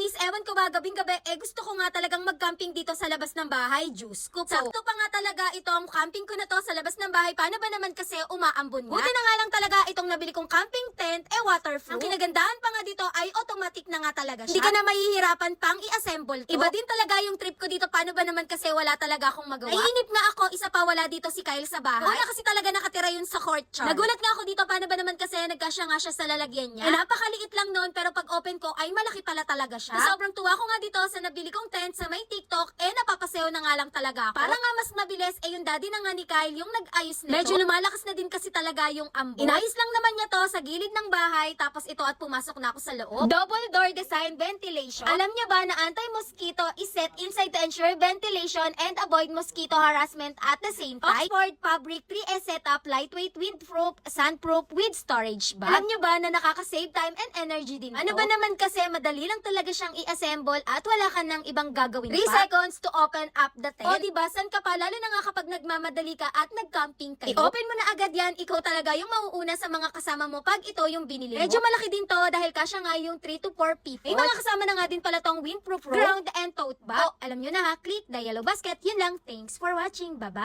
promise, ewan ko ba, gabing-gabi, gusto ko nga talagang mag-camping dito sa labas ng bahay. Diyos ko po. Sakto pa nga talaga itong camping ko na to sa labas ng bahay. Paano ba naman kasi umaambon nga? Buti na nga lang talaga itong nabili kong camping tent, waterproof. Ang kinagandahan pa nga dito ay automatic na nga talaga siya. Hindi ka na mahihirapan pang i-assemble to. Iba din talaga yung trip ko dito. Paano ba naman kasi wala talaga akong magawa? Naiinip nga ako, isa pa wala dito si Kyle sa bahay. Wala kasi talaga nakatira yun sa court char. Nagulat nga ako dito, paano ba naman kasi nagkasya nga siya sa lalagyan niya. Napakaliit lang noon, pero pag open ko ay malaki pala talaga siya. Na sobrang tuwa ko nga dito sa nabili kong tent sa may TikTok, napapasayo na nga lang talaga ako. Para nga mas mabilis, yung daddy na nga ni Kyle yung nag-ayos nito. Medyo lumalakas na din kasi talaga yung ambon. Inayos lang naman niya to sa gilid ng bahay, tapos ito at pumasok na ako sa loob. Double door design ventilation. Alam niya ba na anti-mosquito is set inside to ensure ventilation and avoid mosquito harassment at the same time? Oxford Fabric 3S setup, lightweight, windproof, sandproof with storage bag. Alam niyo ba na nakaka-save time and energy din to? Ano ba naman kasi madali lang talaga siyang i-assemble at wala ka nang ibang gagawin 3 seconds to open up the tent. O diba, san ka pa? Lalo na nga kapag nagmamadali ka at nag-camping kayo. I-open mo na agad yan, ikaw talaga yung mauuna sa mga kasama mo pag ito yung binili mo. Medyo malaki din to dahil kasya nga yung 3 to 4 people. May mga kasama na nga din pala tong windproof ground and tote bag. Alam nyo na ha, click the yellow basket. Yun lang. Thanks for watching. Bye-bye.